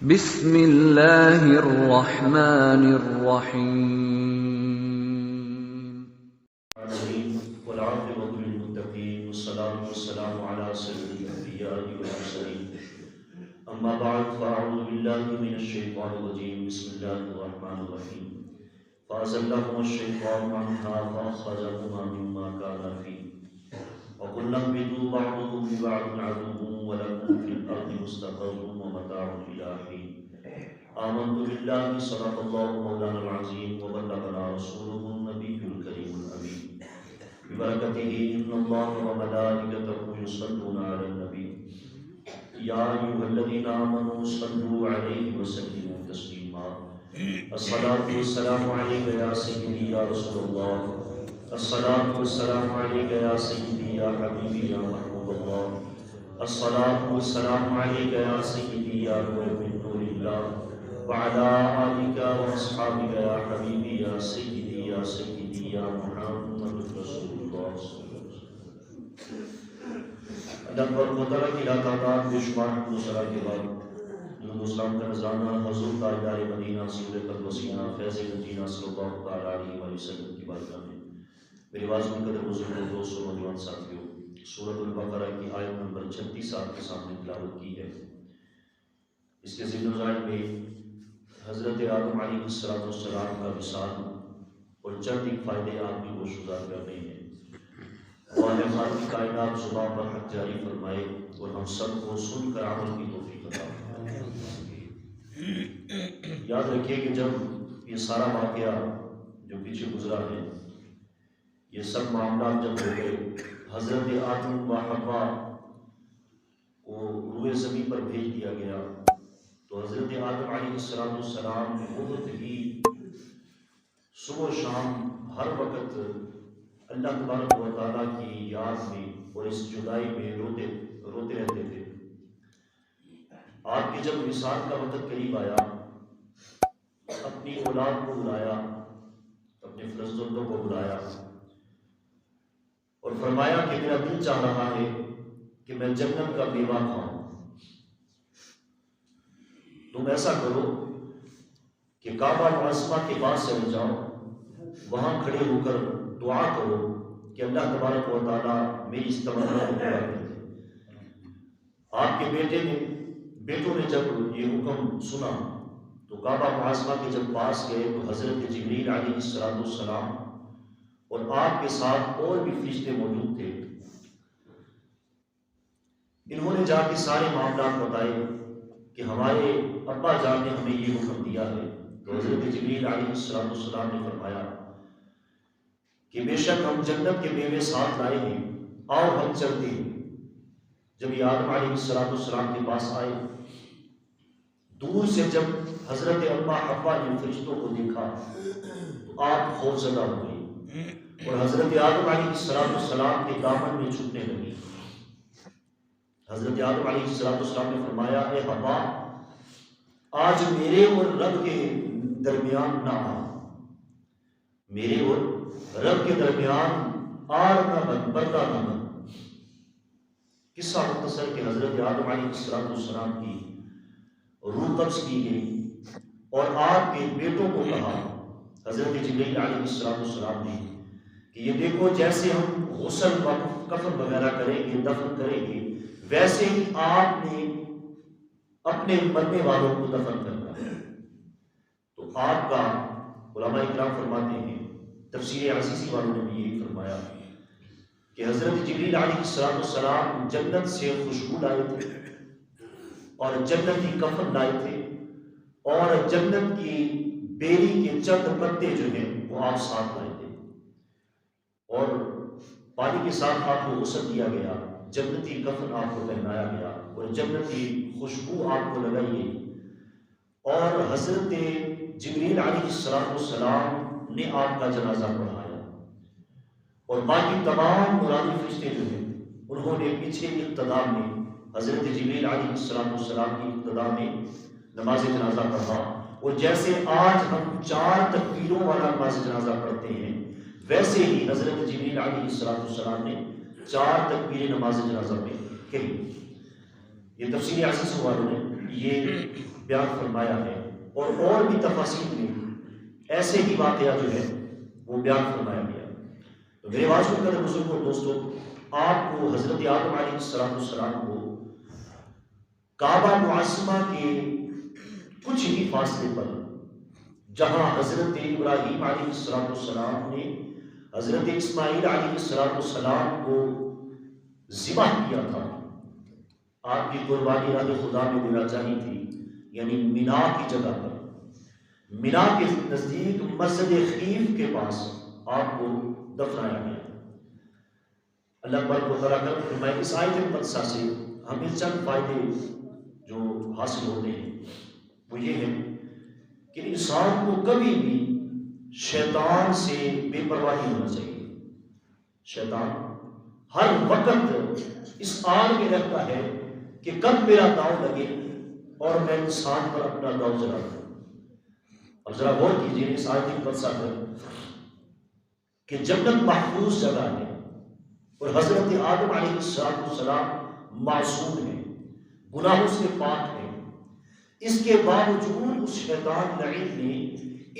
بسم اللہ الرحمن الرحیم والعاقبۃ للمتقین والصلاة والسلام علی سید الانبیاء والمرسلین اما بعد فاعوذ باللہ من الشیطان الرجیم بسم اللہ الرحمن الرحیم فأزلہم الشیطان عنہا فأخرجہما مما کانا فیہ وقلنا اهبطوا بعضكم لبعض عدو ولكم في الأرض مستقر ومتاع إلى حين آمنت بالله صدق الله مولانا العظيم وبلغنا رسوله النبي الكريم الأمين ببركته إن الله وملائكته يصلون على النبي يا أيها الذين آمنوا صلوا عليه وسلموا تسليما الصلاة والسلام عليك يا سيدي يا رسول الله الصلاة والسلام عليك يا سيدي يا حبيبي يا محبوب الله الصلاة والسلام عليك يا سيدي يا نور من نور الله وعلى آلك وأصحابك يا حبيبي يا سيدي يا سيدي يا محمد رسول الله صلى الله عليه وسلم. اللہ تبارک و تعالیٰ کی لاتعداد بے شمار دوسرا کے بعد درود و سلام کا نذرانہ حضور تاجدار مدینہ سور قدوسینہ فیض مدینہ صلی اللہ تعالیٰ علیہ وسلم کی بارگاہ میں میری آواز میں قدر بزرگ دوستوں نوجوان ساتھیوں سورۃ البقرہ کی آیت نمبر 36 آپ کے سامنے تلاوت کی ہے. اس کے ذکر ذائل میں حضرت آدم علیہ السلام کا وصال اور چند ایک فائدے آپ کی گوشگزار کرنے ہیں. اللہ خالق کائنات زبان پر حق جاری فرمائے اور ہم سب کو سن کر عمل کی توفیق عطا فرمائے. یاد رکھیے کہ جب یہ سارا واقعہ جو پیچھے گزرا ہے، یہ سب معاملات جب ہو گئے، حضرت آدم و حوا کو روئے زمین پر بھیج دیا گیا، تو حضرت آدم علیہ السلام بہت ہی صبح و شام ہر وقت اللہ تبارک و تعالیٰ کی یاد میں اور اس جدائی میں روتے رہتے تھے. آپ کی جب وصال کا وقت قریب آیا، اپنی اولاد کو بلایا، اپنے فرزندوں کو بلایا اور فرمایا کہ میرا دل چاہ رہا ہے کہ میں جنت کا میوہ کھاؤں. تم ایسا کرو کہ کعبہ معظمہ کے پاس چلے جاؤ، وہاں کھڑے ہو کر دعا کرو کہ اللہ تبارک و تعالیٰ میری اس تمنا کو پورا کر دے. آپ کے بیٹوں نے جب یہ حکم سنا تو کعبہ معظمہ کے جب پاس گئے تو حضرت جبریل علیہ السلام اور آپ کے ساتھ اور بھی فرشتے موجود تھے. انہوں نے جا کے سارے معاملات بتائے کہ ہمارے ابا جان نے ہمیں یہ حکم دیا ہے. تو حضرت جبریل علیہ السلام نے فرمایا کہ بے شک ہم جنت کے میوے ساتھ لائے ہیں، آؤ ہم چلتے ہیں. جب یہ آدم علیہ السلام کے پاس آئے، دور سے جب حضرت ابا حوا نے فرشتوں کو دیکھا تو آپ خوفزدہ ہوئے اور حضرت آدم علیہ السلام کے دامن میں چھپنے لگی. حضرت آدم علیہ السلام نے فرمایا، اے حوا، آج میرے اور رب کے درمیان نہ آ، میرے اور رب کے درمیان آر نہ بن، پردہ نہ بن. قصہ مختصر کہ حضرت آدم علیہ السلام کی روح قبض کی گئی اور آپ کے بیٹوں کو کہا حضرت جبریل علیہ السلام نے کہ یہ دیکھو، جیسے ہم غسل کفن وغیرہ کریں گے، دفن کریں گے، ویسے ہی آپ نے اپنے مرنے والوں کو دفن کرنا ہے. تو آپ کا علماء اکرام فرماتے ہیں، تفسیر عزیزی والوں نے بھی یہی فرمایا کہ حضرت جبریل علیہ السلام جنت سے خوشبو لائے تھے اور جنتی کفن لائے تھے اور جنت کی بیری کے چند پتے جو ہیں وہ آپ ساتھ لائے تھے اور پانی کے ساتھ آپ کو غسل دیا گیا، جنتی کفن آپ کو پہنایا گیا اور جنتی خوشبو آپ کو لگائی گئی. اور حضرت جبریل علیہ السلام نے آپ کا جنازہ پڑھایا اور باقی تمام نورانی فرشتے جو ہیں انہوں نے پیچھے اقتدا میں حضرت جبریل علیہ السلام کی اقتدا میں نماز جنازہ پڑھا. اور جیسے آج ہم 4 تکبیروں والا نماز جنازہ پڑھتے ہیں، ویسے ہی حضرت جبریل علیہ السلام نے 4 تکبیریں نماز جنازہ میں کہی. یہ تفسیر عزیز والوں نے یہ بیان فرمایا ہے، اور بھی تفاصیل میں ایسے ہی واقعہ جو ہے وہ بیان فرمایا گیا۔ تو میرے واضح کرے بزرگوں دوستوں، آپ کو حضرت آدم علیہ السلام کو کعبہ معظمہ کے کچھ ہی فاصلے پر، جہاں حضرت ابراہیم علیہ السلام نے حضرت اسماعیل علیہ السلام کو ذبح کیا تھا، آپ کی قربانی راہ خدا میں دینا چاہی تھی، یعنی مینا کی جگہ پر، مینا کے نزدیک مسجد خیف کے پاس آپ کو دفنایا گیا۔ اللہ پر کو تعالیٰ کر میں اس آیت مقدسہ سے ہمیں چند فائدے جو حاصل ہوتے ہیں وہ یہ ہے کہ انسان کو کبھی بھی شیطان سے بے پرواہی ہونا چاہیے۔ شیطان ہر وقت اس آڑ میں رہتا ہے کہ کب میرا داؤ لگے اور میں انسان پر اپنا داؤ چلا دوں۔ اور ذرا غور کیجیے اس آیت مقدسہ پر کہ جنت محفوظ جگہ ہے اور حضرت آدم علیہ السلام معصوم ہے، گناہوں سے پاک ہے، اس کے باوجود اس شیطان لعین نے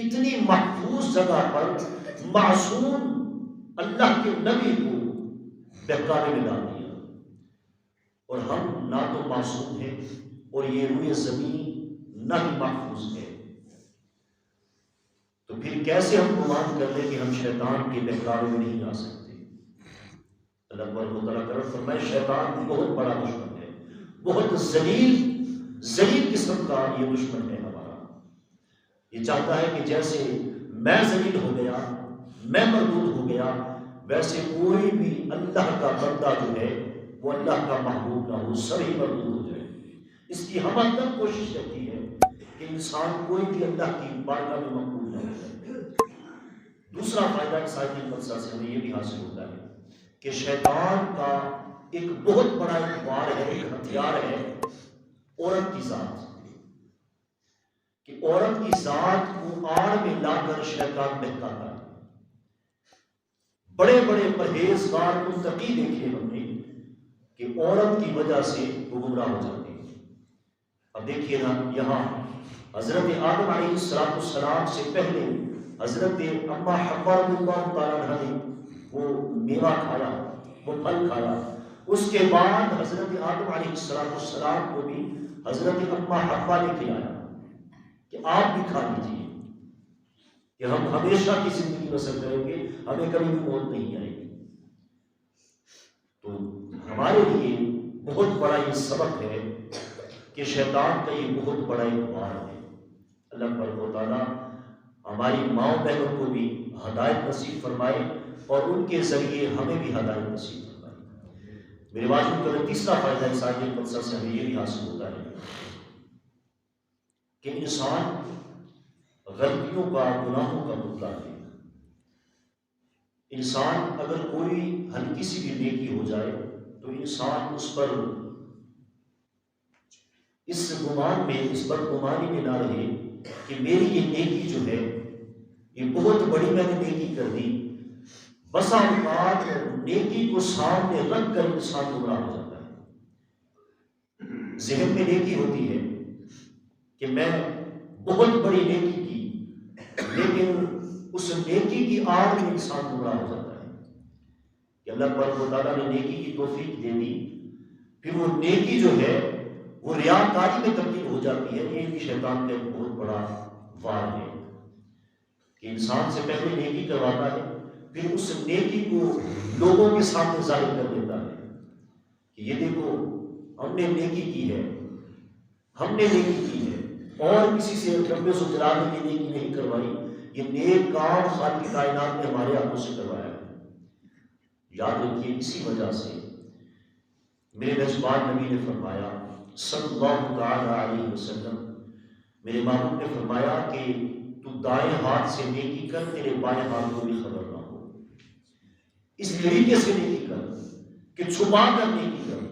اتنی محفوظ جگہ پر معصوم اللہ کے نبی کو بہکاوے میں ڈال دیا۔ اور ہم نہ تو معصوم ہیں اور یہ روئے زمین نہ ہی محفوظ ہے، تو پھر کیسے ہم گمان کر لیں کہ ہم شیطان کے بہکاوے میں نہیں آ سکتے؟ اللہ تعالیٰ کرم فرمائے شیطان بہت بڑا دشمن ہے، بہت ذلیل قسم کا یہ دشمن ہے ہمارا۔ یہ چاہتا ہے کہ جیسے میں ذلیل ہو گیا، میں مردود ہو گیا، ویسے کوئی بھی اللہ کا بندہ جو ہے وہ اللہ کا محبوب نہ ہو، سب ہی مردود ہو جائے۔ اس کی ہم تک کوشش رہتی ہے کہ انسان کوئی بھی اللہ کی بارگاہ میں مقبول نہ ہو جائے۔ دوسرا فائدہ اس آیت مقدسہ سے ہمیں یہ بھی حاصل ہوتا ہے کہ شیطان کا ایک بہت بڑا ایک وار ہے، ایک ہتھیار ہے عورت کی ذات، کہ عورت کی ذات کو آڑ میں لا کر شیطان بہکاتا ہے۔ بڑے بڑے پرہیزگار متقی دیکھے ہم نے کہ عورت کی وجہ سے وہ گمراہ ہو جاتے ہیں۔ اب دیکھیے نا، یہاں حضرت آدم علیہ السلام سے پہلے حضرت اما حوا رضی اللہ تعالیٰ عنہا نے وہ میوہ کھایا، وہ پھل کھایا، اس کے بعد حضرت آدم علیہ السلام کو بھی حضرت اما حوا نے کھلایا کہ آپ بھی کھا لیجیے کہ ہم ہمیشہ کی زندگی بسر کریں گے، ہمیں کبھی بھی موت نہیں آئے گی۔ تو ہمارے لیے بہت بڑا یہ سبق ہے کہ شیطان کا یہ بہت بڑا ایک وار ہے۔ اللہ پر و تعالیٰ ہماری ماں بہنوں کو بھی ہدایت نصیب فرمائے اور ان کے ذریعے ہمیں بھی ہدایت نصیب فرمائے۔ میرے واجب کا تیسرا فائدہ اس آیت مقدسہ سے ہمیں یہ بھی حاصل ہوتا ہے کہ انسان غلطیوں کا، گناہوں کا پتلا ہے۔ انسان اگر کوئی ہلکی سی بھی نیکی ہو جائے تو انسان اس پر اس گمان میں، اس بدگمانی میں نہ رہے کہ میری یہ نیکی جو ہے یہ بہت بڑی میں نے نیکی کر دی۔ بسا اوقات نیکی کو سامنے رکھ کر انسان گمراہ ہو جاتا ہے۔ ذہن میں نیکی ہوتی ہے کہ میں بہت بڑی نیکی کی، لیکن اس نیکی کی آڑ میں انسان گمراہ ہو جاتا ہے کہ اللہ پر و تعالیٰ نے نیکی کی توفیق دے دی، پھر وہ نیکی جو ہے وہ ریاکاری میں تبدیل ہو جاتی ہے۔ یہ بھی شیطان کا ایک بہت بڑا وار ہے کہ انسان سے پہلے نیکی کرواتا ہے، پھر اس نیکی کو لوگوں کے سامنے ظاہر کر دیتا ہے کہ یہ دیکھو ہم نے نیکی کی ہے، ہم نے نیکی کی ہے، اور کسی سے رب ذوالجلال نے یہ نیکی نہیں کروائی، یہ نیک کام خالق کائنات نے ہمارے ہاتھوں سے کروایا ہے۔ یاد رکھیے اسی وجہ سے میرے میزبان نبی نے فرمایا صلی اللہ تعالی علیہ وسلم، میرے محبوب نے فرمایا کہ تو دائیں ہاتھ سے نیکی کر، تیرے بائیں ہاتھ کو بھی خبر نہ ہو۔ اس طریقے سے نیکی کر کہ چھپا کر نیکی کر۔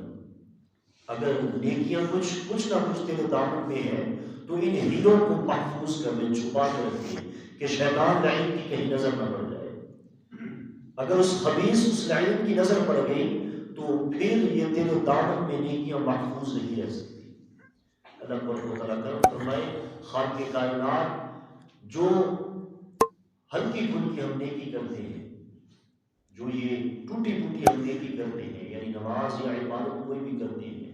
اگر نیکیاں کچھ نہ کچھ تیرے دامن میں ہے تو ان ہیروں کو محفوظ کر لے، چھپا کر رکھے کہ شیطان لعین کی کہیں نظر نہ پڑ جائے۔ اگر اس خبیث، اس لعین کی نظر پڑ گئی تو پھر یہ تیرے دامن میں نیکیاں محفوظ نہیں رہ سکتی۔ اللہ تعالیٰ کرم فرمائے، خالق کائنات جو ہلکی پھلکی ہم نیکی کرتے ہیں، جو یہ ٹوٹی ٹوٹی ہم نیکی کرتے ہیں، یعنی نماز یا عبادت کوئی بھی کرتے ہیں،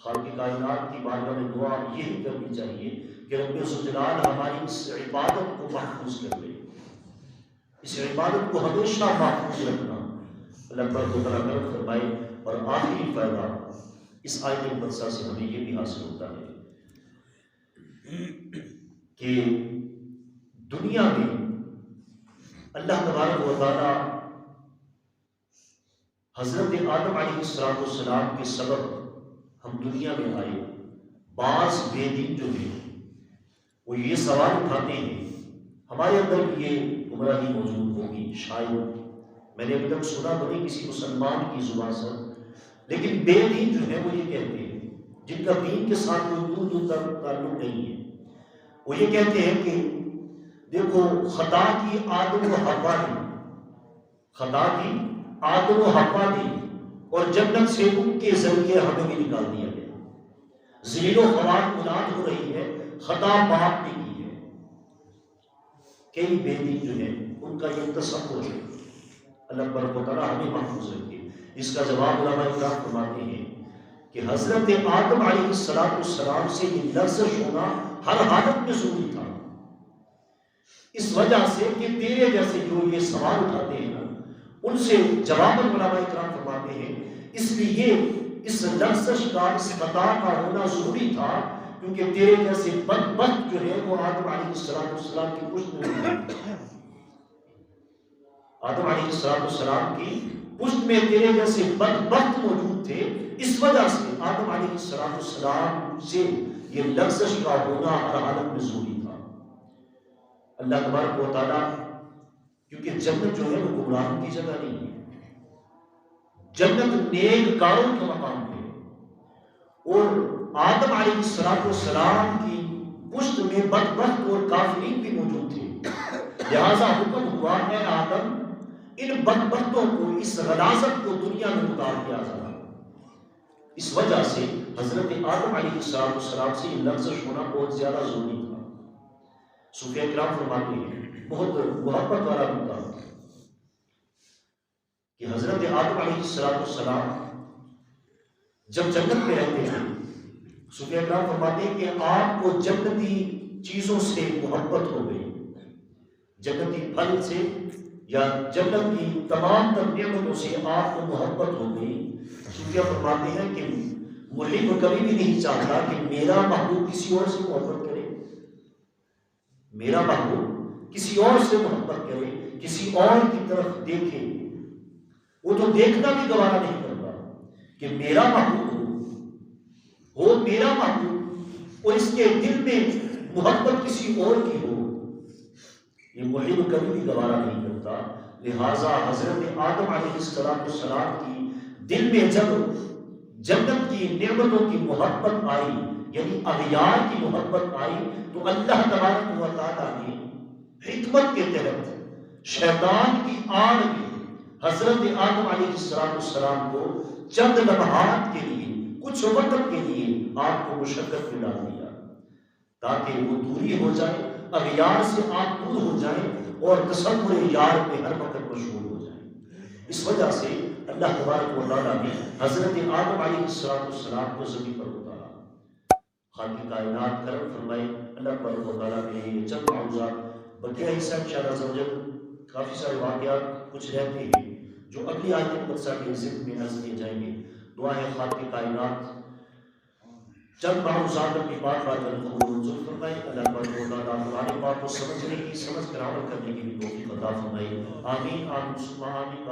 خالق کائنات کی بارگاہ میں دعا یہی کرنی چاہیے کہ رب ذوالجلال ہماری اس عبادت کو محفوظ کر لے، اس عبادت کو ہمیشہ محفوظ رکھنا اللہ تعالیٰ کرم فرمائے۔ اور آخری فائدہ اس آیت مقدسہ سے ہمیں یہ بھی حاصل ہوتا ہے کہ دنیا میں اللہ تبارک و تعالیٰ حضرت آدم علیہ السلام کے سبب ہم دنیا میں آئے۔ بعض بے دین جو ہیں وہ یہ سوال اٹھاتے ہیں، ہمارے اندر بھی یہ گمراہی موجود ہوگی شاید، میں نے ابھی تک سنا تو نہیں کسی مسلمان کی زبان سے، لیکن بے دین جو ہے وہ یہ کہتے ہیں، جن کا دین کے ساتھ کوئی دور دور تک تعلق نہیں ہے، وہ یہ کہتے ہیں کہ دیکھو خطا کی آدم و حوا نے، خطا کی آدم و حوا نے، اور جنت سے ان کے ذریعے ہمیں بھی نکال دیا گیا، ذلیل و خوار اولاد ہو رہی ہے، خطا باپ نے کی ہے۔ کئی بے دین جو ہیں ان کا یہ تصور ہے، اللہ تعالیٰ ہمیں محفوظ رکھے۔ اس کا جواب علماء کرام فرماتے ہیں کہ حضرت آدم علیہ السلام سے یہ لفظش ہونا ہر حالت میں ضروری تھا، اس وجہ سے کہ تیرے جیسے جو یہ سوال اٹھاتے ہیں ان سے جواب علماء کرام فرماتے ہیں اس لیے اس لفظش کا، اس خطا کا ہونا ضروری تھا کیونکہ تیرے جیسے بدبخت جو ہے وہ آدم علیہ السلام کی پشت میں آدم علیہ السلام کی پشت میں تیرے جیسے بدبخت موجود تھے، اس وجہ سے آدم علیہ السلام سے یہ لفظش کا ہونا ہر حالت میں ضروری تھا۔ اللہ تبارک و تعالیٰ کیونکہ جنت جو ہے وہ گمراہوں کی جگہ نہیں ہے، جنت نیک کاروں کا مقام ہے، اور آدم علیہ السلام کی پشت میں بدبخت اور کافرین بھی موجود تھے، لہذا حکم ہوا ہے آدم ان بدبختوں کو، اس غلاظت کو دنیا میں اتار دیا جائے۔ اس وجہ سے حضرت آدم علیہ السلام سے یہ لفظش ہونا بہت زیادہ ضروری تھا۔ صوفیہ کرام فرماتے ہیں بہت محبت والا ہوتا کہ حضرت آدم علیہ السلام جب جنت میں رہتے ہیں، صوفیہ کرام فرماتے ہیں کہ آپ کو جنتی چیزوں سے محبت ہو گئی، جنتی پھل سے یا جنت کی تمام تر نعمتوں سے آپ کو محبت ہو گئی۔ صوفیہ فرماتے ہیں کہ محب کبھی بھی نہیں چاہتا کہ میرا محبوب کسی اور سے محبت کرے، میرا محبوب کسی اور سے محبت کرے، کسی اور کی طرف دیکھے، وہ تو دیکھنا بھی گوارا نہیں کرتا کہ میرا محبوب ہو میرا محبوب اور اس کے دل میں محبت کسی اور کی ہو، یہ محب کبھی بھی گوارا نہیں کرتا۔ لہذا حضرت آدم علیہ السلام کی دل میں جب جنت کی نعمتوں کی محبت آئی، یعنی اغیار کی محبت آئی، تو اللہ تبارک و تعالیٰ نے حکمت کے تحت شیطان کی آڑ میں حضرت آدم علیہ السلام کو چند لمحات کے لیے، کچھ وقت کے لیے آپ کو مشقت میں ڈال دیا تاکہ وہ دوری ہو جائے، اغیار سے آپ دور ہو جائیں اور تصور یار پہ ہر وقت مشغول ہو جائیں۔ اس وجہ سے اللہ تبارک و تعالیٰ نے حضرت آدم علیہ السلام کو زمین پر اتارا۔ خالق کائنات کرم فرمائے، اللہ تبارک و تعالیٰ نے یہ چند معجزات بقیہ حصہ انشاءاللہ عز و جل کافی سارے واقعات کچھ رہتے ہیں جو اگلی آیت مقدسہ کے ذکر میں نظر دیے جائیں گے۔ دعا ہے خالق کائنات چند معجزات اپنی بات کرنے کو منظور فرمائے، اللہ تبارک و تعالیٰ قرآن پاک کو سمجھنے کی، سمجھ کر عمل کرنے کی بھی توفیق عطا فرمائے۔ آمین آمین ثم آمین۔